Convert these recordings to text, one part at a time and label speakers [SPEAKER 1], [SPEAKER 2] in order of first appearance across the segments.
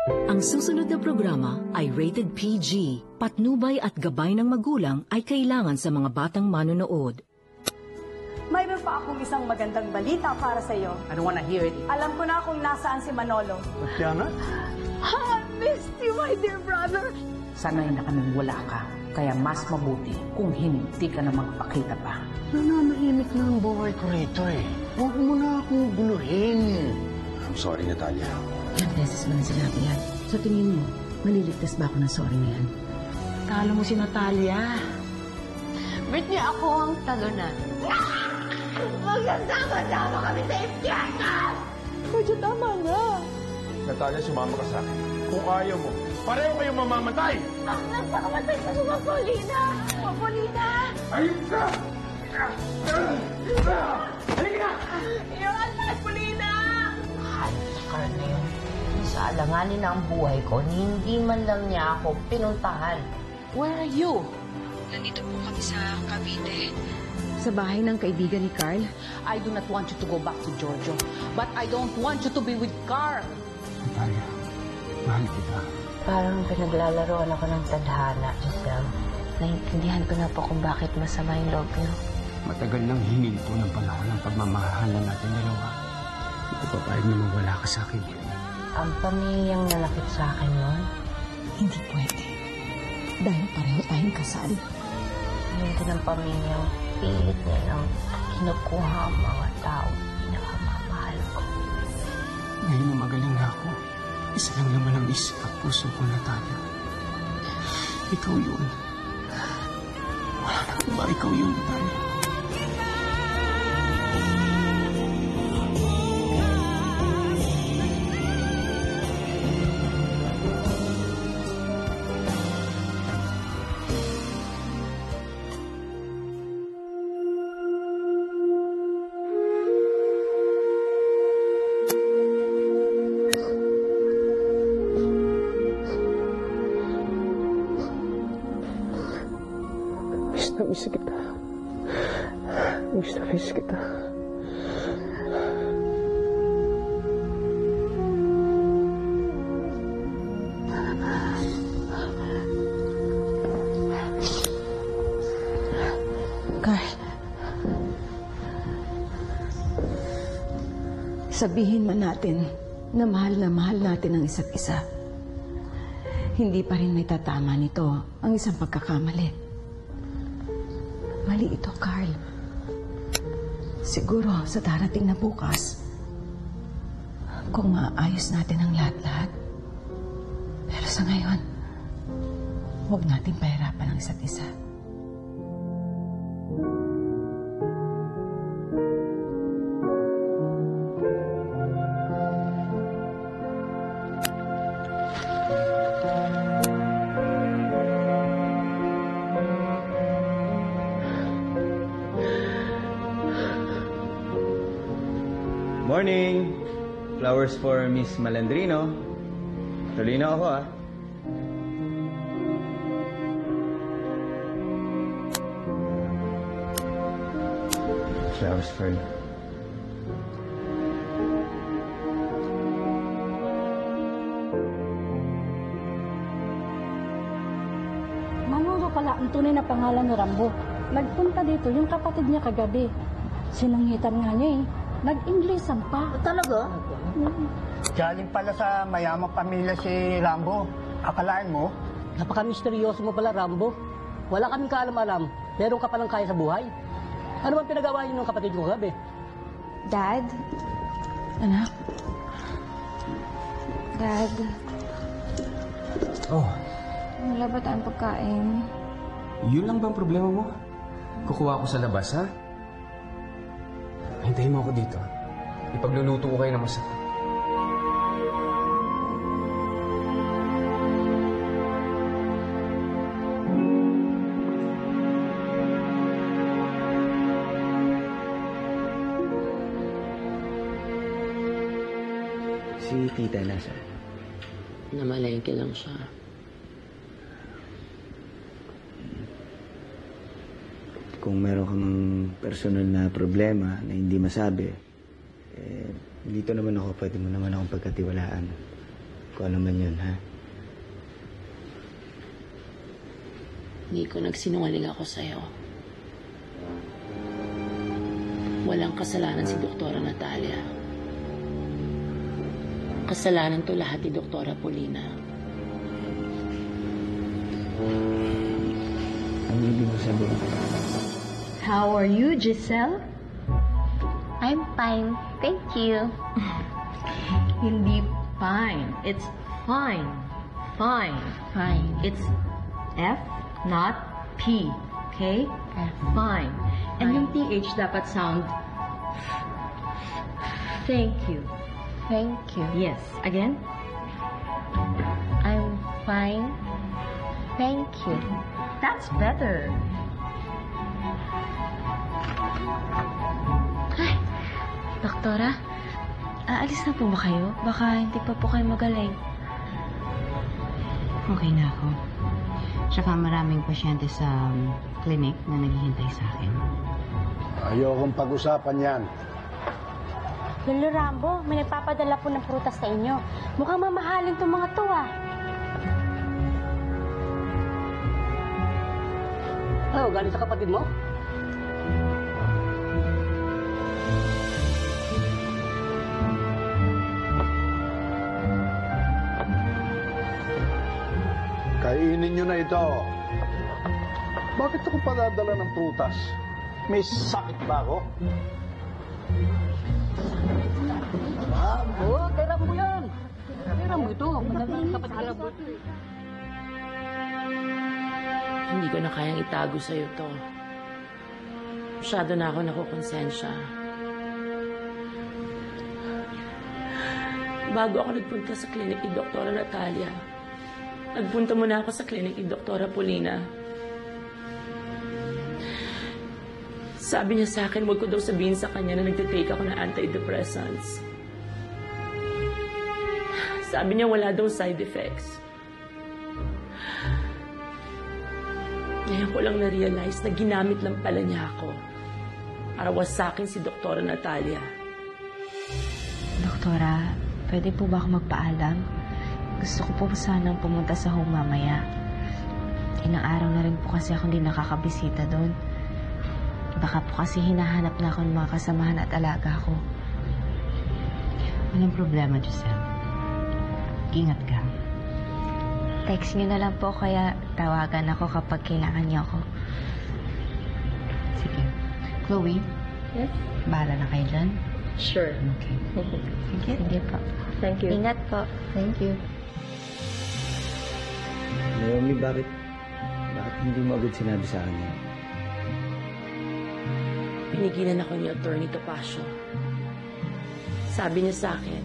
[SPEAKER 1] Ang susunod na programa ay rated PG. Patnubay at gabay ng magulang ay kailangan sa mga batang manonood.
[SPEAKER 2] Mayroon pa akong isang magandang balita para sa iyo.
[SPEAKER 3] I don't wanna hear it.
[SPEAKER 2] Alam ko na kung nasaan si Manolo.
[SPEAKER 4] Tiana?
[SPEAKER 2] I missed you, my dear brother.
[SPEAKER 3] Sanay na kaming wala ka. Kaya mas mabuti kung hindi ka na magpakita pa.
[SPEAKER 4] Nananahimik na ang buhay ko rito eh. Huwag mo na akong guluhin.
[SPEAKER 5] I'm sorry, Natalia.
[SPEAKER 6] Ilang beses mo na sinabi yan. Sa tingin mo, maliligtas ba ako ng sorry na yan?
[SPEAKER 3] Talo mo si Natalia.
[SPEAKER 7] Britney, ako ang talunan. Magsasama-sama kami sa impyerno!
[SPEAKER 2] Medyo tama na.
[SPEAKER 5] Natalia, sumama ka sa akin. Kung ayaw mo, pareho kayong mamamatay!
[SPEAKER 7] Ang nagpakamatay sa mga Paulina! Mga Paulina!
[SPEAKER 5] Ayun ka! Halika na!
[SPEAKER 7] Yung alas, Paulina!
[SPEAKER 8] Carl na yun. Sa alanganin na ang buhay ko, hindi man lang niya ako pinuntahan.
[SPEAKER 3] Where are you?
[SPEAKER 6] Nandito po kami sa Cavite. Sa bahay ng kaibigan ni Carl.
[SPEAKER 3] I do not want you to go back to Giorgio. But I don't want you to be with Carl.
[SPEAKER 4] Natalia, mahal kita.
[SPEAKER 8] Parang pinaglalaroan ako ng tadhana, Giselle. Naiintindihan ko na po kung bakit masama yung loob niyo.
[SPEAKER 4] Matagal nang hininto ng panahon ng pagmamahalan natin dalawa. Hindi ko papayag na mawala ka sa akin.
[SPEAKER 8] Ang pamilyang nalapit sa akin noon,
[SPEAKER 6] Hindi pwede. Dahil pareho tayong kasal.
[SPEAKER 8] hindi ng pamilyang pilit nilang kinukuha ang mga tao pinakamamahal ko.
[SPEAKER 4] Ngayon na magaling na ako, isa lang naman ang isip at puso ko, Natalia. Ikaw yun. Wala na iba, ikaw yun, Natalia. Miss kita. Miss kita.
[SPEAKER 6] Carl, sabihin man natin na mahal natin ang isa't isa. Hindi pa rin may tatama nito ang isang pagkakamali. Mali ito, Carl. Siguro sa darating na bukas, kung maayos natin ang lahat-lahat. Pero sa ngayon, huwag natin pahirapan ang isa't isa.
[SPEAKER 9] Morning! Flowers for Miss Malandrino. Tuloy na ako, ah. Flowers for you.
[SPEAKER 2] Manolo pala ang tunay na pangalan ni Rambo. Nagpunta dito yung kapatid niya kagabi. Sinangitan nga niya eh. Nag-Inglesan pa.
[SPEAKER 8] Talaga?
[SPEAKER 4] Galing pala sa mayamang pamilya si Rambo. Akalain mo?
[SPEAKER 3] Napaka-misteryoso mo pala, Rambo. Wala kaming kaalam-alam. Meron ka palang kaya sa buhay. Ano bang pinagawa niyo ng kapatid ko gabi?
[SPEAKER 7] Dad?
[SPEAKER 6] Anak,
[SPEAKER 7] Dad?
[SPEAKER 4] Oh,
[SPEAKER 7] Wala ba tayong pagkain?
[SPEAKER 4] yun lang bang problema mo? Kukuha ko sa labas, ha? Hintayin mo ako dito. Ipagluluto ko kayo ng masarap.
[SPEAKER 9] Si tita nasa?
[SPEAKER 8] Namalengke lang siya.
[SPEAKER 9] Kung meron kang personal na problema na hindi masabi, dito naman ako, pwede mo naman akong pagkatiwalaan. Kung ano man yun, ha?
[SPEAKER 10] Nico, nagsinungaling ako sa'yo. Walang kasalanan si Doktora Natalia. Kasalanan to lahat ni Doktora Paulina.
[SPEAKER 9] Ang ibig mo sabihin?
[SPEAKER 6] How are you, Giselle?
[SPEAKER 8] I'm fine. Thank you.
[SPEAKER 6] Hindi fine. It's fine. Fine.
[SPEAKER 8] Fine.
[SPEAKER 6] It's F, not P. Okay? Fine. And yung TH dapat sound thank you.
[SPEAKER 8] Thank you.
[SPEAKER 6] Yes. Again?
[SPEAKER 8] I'm fine. Thank you.
[SPEAKER 6] That's better.
[SPEAKER 8] Ay, Doktora, aalis na po ba kayo? Baka hindi pa po kayo magaling.
[SPEAKER 11] Okay na ako. Tsaka maraming pasyente sa clinic na naghihintay sa akin.
[SPEAKER 12] Ayokong pag-usapan yan.
[SPEAKER 7] Lolo Rambo, may nagpapadala po ng prutas sa inyo. Mukhang mamahalin itong mga to, ah.
[SPEAKER 3] Oh, galing sa kapatid mo?
[SPEAKER 12] Kainin nyo na ito. Bakit ako padadala ng prutas? May sakit ba ako?
[SPEAKER 3] Oo, kay Rambo yan. Kay Rambo ito. Magaling kapatid kay Rambo ito.
[SPEAKER 10] Hindi ko na kayang itago sa'yo to. Masyado na ako nakukonsensya. Bago ako nagpunta sa klinik ni Doktora Natalia, nagpunta muna ako sa klinik ni Doktora Paulina. Sabi niya sa akin, huwag ko daw sabihin sa kanya na nagtitake ako ng antidepressants. Sabi niya wala daw side effects. Ngayon ko lang na-realize na ginamit lang pala niya ako para wasakin si Doktora Natalia.
[SPEAKER 8] Doktora, pwede po ba ako magpaalam? Gusto ko po sanang pumunta sa home mamaya. Ilang araw na rin po kasi ako hindi nakakabisita doon. Baka po kasi hinahanap na ako ng mga kasamahan at alaga ko.
[SPEAKER 11] Walang problema, Giselle. Ingat ka.
[SPEAKER 8] Text niyo na lang po kaya tawagan ako kapag kailangan niyo ako.
[SPEAKER 11] Sige. Chloe?
[SPEAKER 8] Yes?
[SPEAKER 11] Bahala na kayo dyan?
[SPEAKER 8] Sure.
[SPEAKER 11] Okay.
[SPEAKER 8] Sige. Sige po.
[SPEAKER 6] Thank you.
[SPEAKER 8] Ingat po.
[SPEAKER 6] Thank you.
[SPEAKER 9] Naomi, bakit hindi mo agad sinabi sa akin yan?
[SPEAKER 10] Pinigilan ako ni Attorney Topacio. Sabi niya sa akin,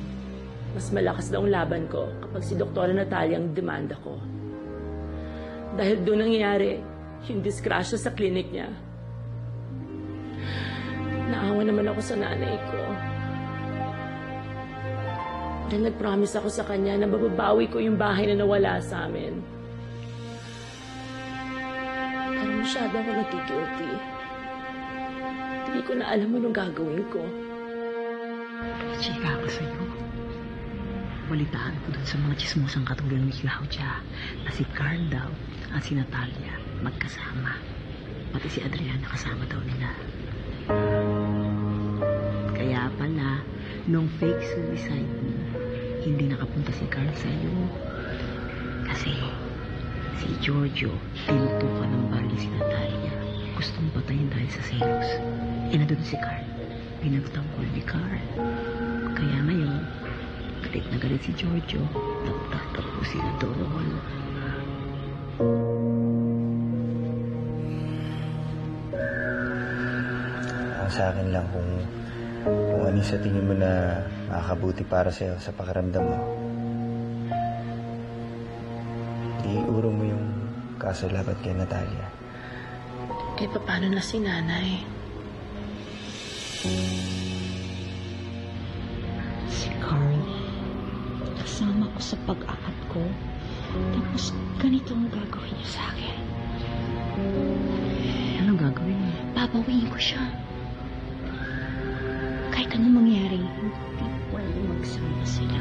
[SPEAKER 10] mas malakas daw ang laban ko kapag si Doktora Natalia ang demanda ko. Dahil doon nangyayari yung disgrasya sa klinik niya. Naawa naman ako sa nanay ko. Dahil nag-promise ako sa kanya na mababawi ko yung bahay na nawala sa amin. Pero masyado ako nagigilty. Hindi ko na alam anong gagawin ko.
[SPEAKER 11] Chika ako sa'yo. Balitaan ko dun sa mga chismosang katulad ni Claudia na si Carl daw at si Natalia magkasama. Pati si Adriana kasama daw nila. Kaya pala, nung fake suicide mo, hindi nakapunta si Carl sa'yo. Kasi si Giorgio, tinutukan ng baril si Natalia. Gustong patayin dahil sa selos. E nandun si Carl. Pinagtanggol ni Carl. Kaya ngayon, galit na galit si Giorgio. Nagtatak po sila doon.
[SPEAKER 9] Sa akin lang kung ano sa tingin mo na makakabuti para sa'yo sa pakiramdam mo. Iurong mo yung kaso laban kay Natalia.
[SPEAKER 10] Eh, paano na si nanay?
[SPEAKER 11] Si Carl, kasama ko sa pag-akat ko. Tapos ganito ang gagawin niya sa akin. Anong gagawin mo? Babawiin ko siya. Kahit anong mangyari, hindi pwede magsama sila.